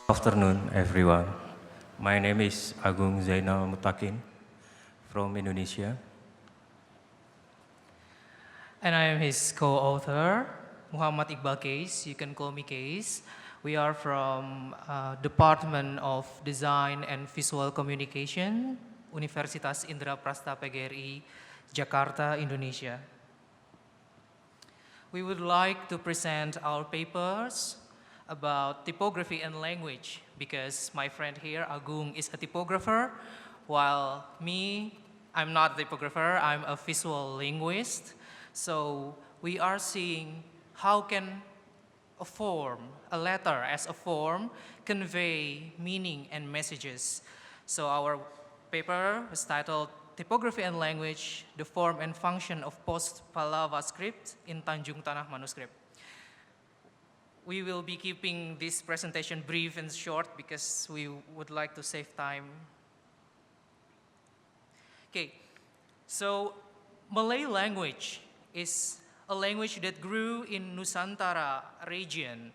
Afternoon, everyone. My name is Agung Zainal Muttakin from Indonesia. And I am his co-author, Muhammad Iqbal Qeis. You can call me Qeis. We are from Department of Design and Visual Communication, Universitas Indra Prasta PGRI, Jakarta, Indonesia. We would like to present our papers about typography and language because my friend here, Agung, is a typographer, while me, I'm not a typographer, I'm a visual linguist. So we are seeing how can a form, a letter as a form, convey meaning and messages. So our paper is titled Typography and Language, the Form and Function of Post-Pallawa Script in Tanjung Tanah Manuscript. We will be keeping this presentation brief and short because we would like to save time. Okay, so Malay language is a language that grew in Nusantara region.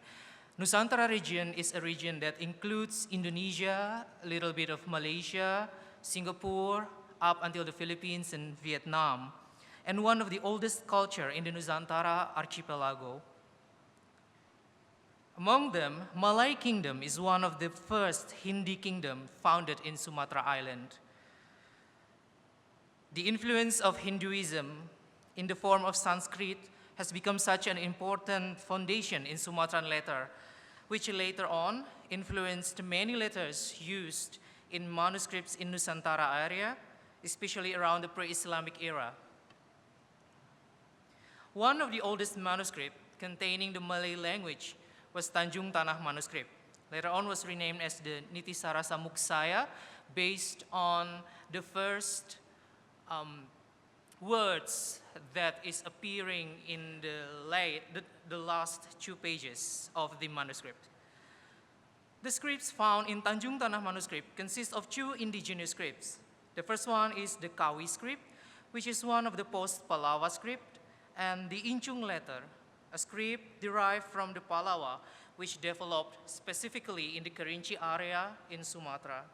Nusantara region is a region that includes Indonesia, a little bit of Malaysia, Singapore, up until the Philippines and Vietnam, and one of the oldest culture in the Nusantara archipelago. Among them, Malay Kingdom is one of the first Hindi kingdom founded in Sumatra Island. The influence of Hinduism in the form of Sanskrit has become such an important foundation in Sumatran letter, which later on influenced many letters used in manuscripts in Nusantara area, especially around the pre-Islamic era. One of the oldest manuscripts containing the Malay language was Tanjung Tanah Manuscript. Later on was renamed as the Nitisarasa Muksaya based on the first words that is appearing in the last 2 pages of the manuscript. The scripts found in Tanjung Tanah Manuscript consist of 2 indigenous scripts. The first one is the Qeis script, which is one of the Post-Pallawa script, and the Inchung letter, a script derived from the Pallawa, which developed specifically in the Kerinci area in Sumatra.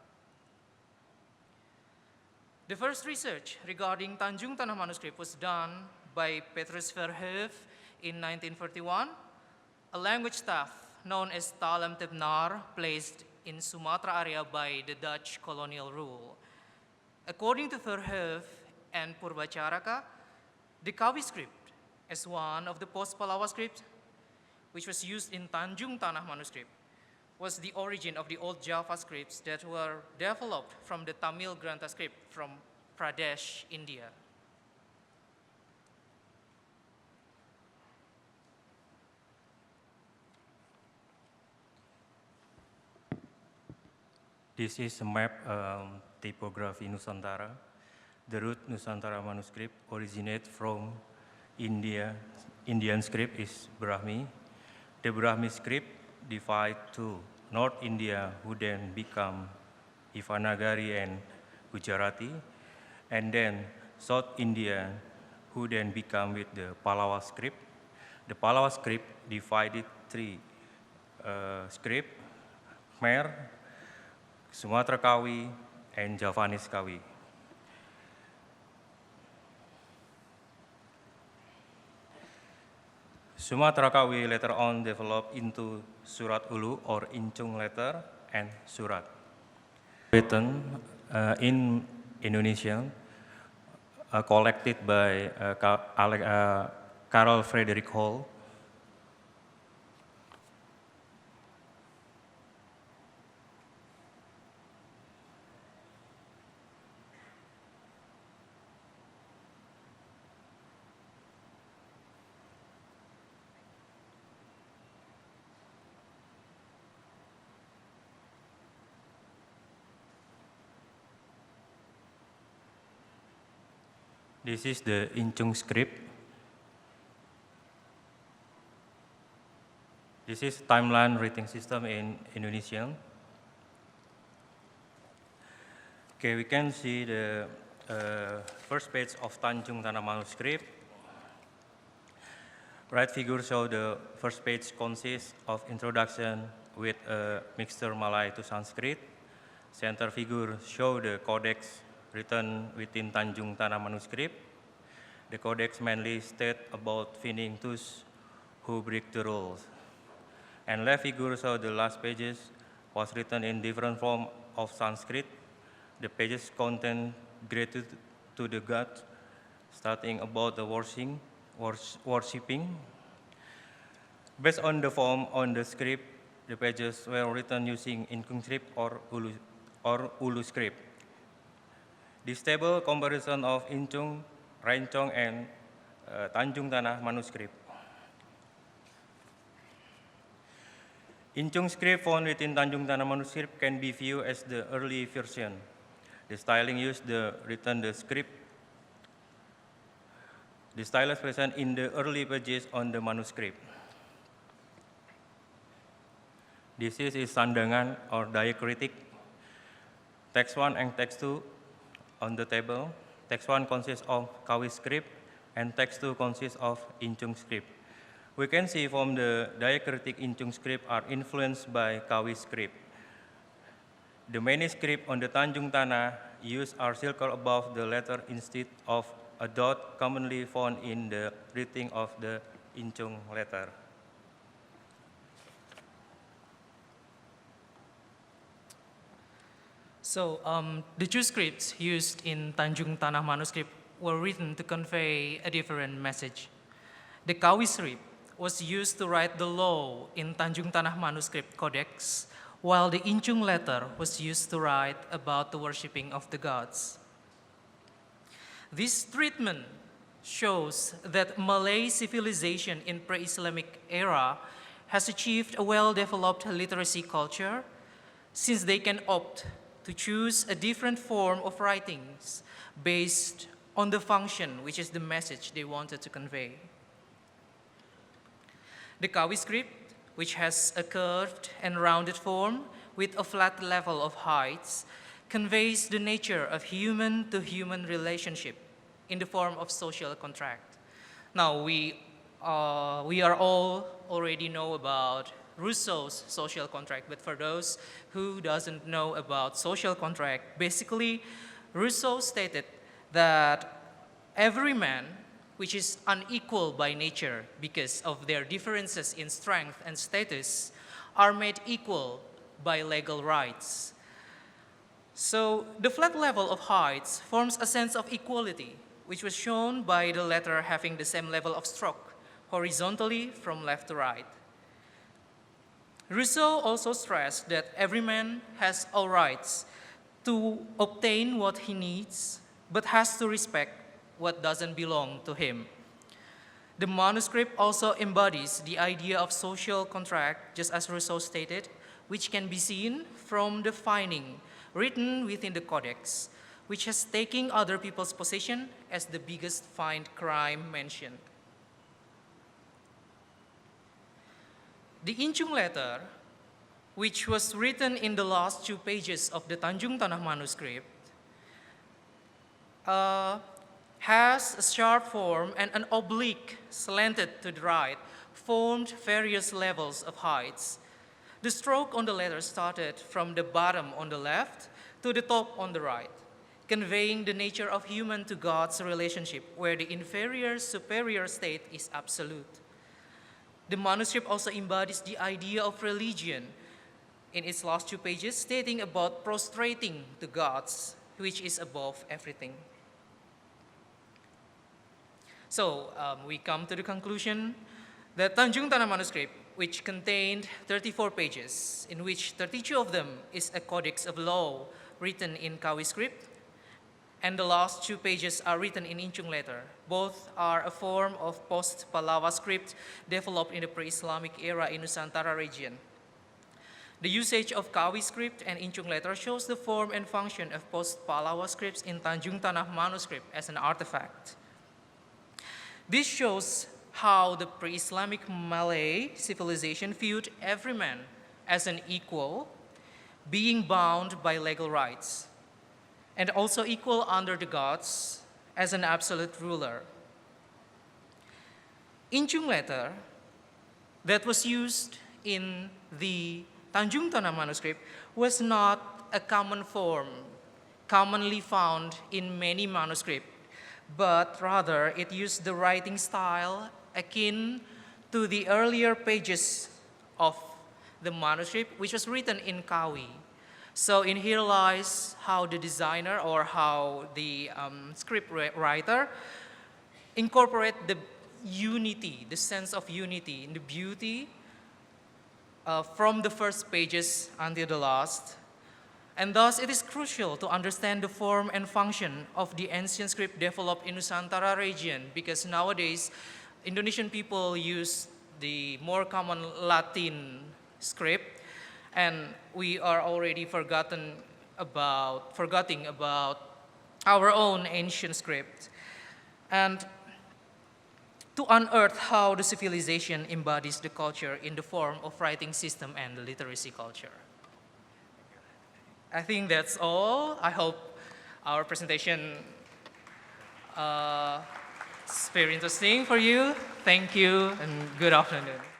The first research regarding Tanjung Tanah Manuscript was done by Petrus Verhoeven in 1941, a language staff known as Talam Tebnar placed in Sumatra area by the Dutch colonial rule. According to Verhoeven and Purbacaraka, the Qeis script as one of the Post-Pallawa scripts, which was used in Tanjung Tanah Manuscript, was the origin of the old Java scripts that were developed from the Tamil Grantha script from Pradesh, India. This is a map typography Nusantara. The root Nusantara manuscript originates from India. Indian script is Brahmi. The Brahmi script divided to North India, who then become Devanagari and Gujarati, and then South India, who then become with the Pallawa script. The Pallawa script divided 3 script, Khmer, Sumatra Kawi, and Javanese Kawi. Sumatra Kawi later on developed into Surat Ulu or Inchung letter and Surat. Written in Indonesian, collected by Karl Frederick Hall. This is the Inchung script. This is timeline writing system in Indonesian. Okay, we can see the first page of Tanjung Tanah Manuscript. Right figure show the first page consists of introduction with a mixture Malay to Sanskrit. Center figure show the codex written within Tanjung Tanah Manuscript. The codex mainly state about finning those who break the rules. And left figure show the last pages was written in different form of Sanskrit. The pages contain gratitude to the god, starting about the worshipping. Based on the form on the script, the pages were written using Inkung script or Ulu script. This table comparison of Inchung, Rancong, and Tanjung Tanah Manuscript. Inchung script found within Tanjung Tanah Manuscript can be viewed as the early version. The styling used the script. The style is present in the early pages on the manuscript. This is sandangan or diacritic. Text 1 and text 2 on the table. Text 1 consists of Qeis script and text 2 consists of Inchung script. We can see from the diacritic Inchung script are influenced by Qeis script. The manuscript on the Tanjung Tanah use are circle above the letter instead of a dot commonly found in the writing of the Inchung letter. So the two scripts used in Tanjung Tanah Manuscript were written to convey a different message. The Qeis script was used to write the law in Tanjung Tanah Manuscript Codex, while the Inchung letter was used to write about the worshipping of the gods. This treatment shows that Malay civilization in pre-Islamic era has achieved a well-developed literacy culture, since they can opt to choose a different form of writings based on the function, which is the message they wanted to convey. The Qeis script, which has a curved and rounded form with a flat level of heights, conveys the nature of human-to-human relationship in the form of social contract. Now, we are all already know about Rousseau's social contract, but for those who doesn't know about social contract, basically, Rousseau stated that every man, which is unequal by nature because of their differences in strength and status, are made equal by legal rights. So the flat level of heights forms a sense of equality, which was shown by the letter having the same level of stroke, horizontally from left to right. Rousseau also stressed that every man has all rights to obtain what he needs, but has to respect what doesn't belong to him. The manuscript also embodies the idea of social contract, just as Rousseau stated, which can be seen from the finding written within the codex, which has taken other people's possession as the biggest find crime mentioned. The Inchung letter, which was written in the last 2 pages of the Tanjung Tanah Manuscript, has a sharp form and an oblique slanted to the right, formed various levels of heights. The stroke on the letter started from the bottom on the left to the top on the right, conveying the nature of human to God's relationship, where the inferior-superior state is absolute. The manuscript also embodies the idea of religion in its last 2 pages, stating about prostrating to gods, which is above everything. So we come to the conclusion that Tanjung Tanah Manuscript, which contained 34 pages, in which 32 of them is a codex of law written in Qeis script, and the last 2 pages are written in Inchung letter. Both are a form of Post-Pallawa script developed in the pre-Islamic era in Nusantara region. The usage of Qeis script and Inchung letter shows the form and function of Post-Pallawa scripts in Tanjung Tanah Manuscript as an artifact. This shows how the pre-Islamic Malay civilization viewed every man as an equal, being bound by legal rights, and also equal under the gods as an absolute ruler. Inchung letter that was used in the Tanjung Tanah Manuscript was not a common form, commonly found in many manuscripts, but rather it used the writing style akin to the earlier pages of the manuscript, which was written in Kawi. So in here lies how the designer or how the script writer incorporate the unity, the sense of unity, and the beauty from the first pages until the last. And thus, it is crucial to understand the form and function of the ancient script developed in Nusantara region, because nowadays, Indonesian people use the more common Latin script, and we are already forgetting about our own ancient script. And to unearth how the civilization embodies the culture in the form of writing system and the literacy culture. I think that's all. I hope our presentation is very interesting for you. Thank you and good afternoon.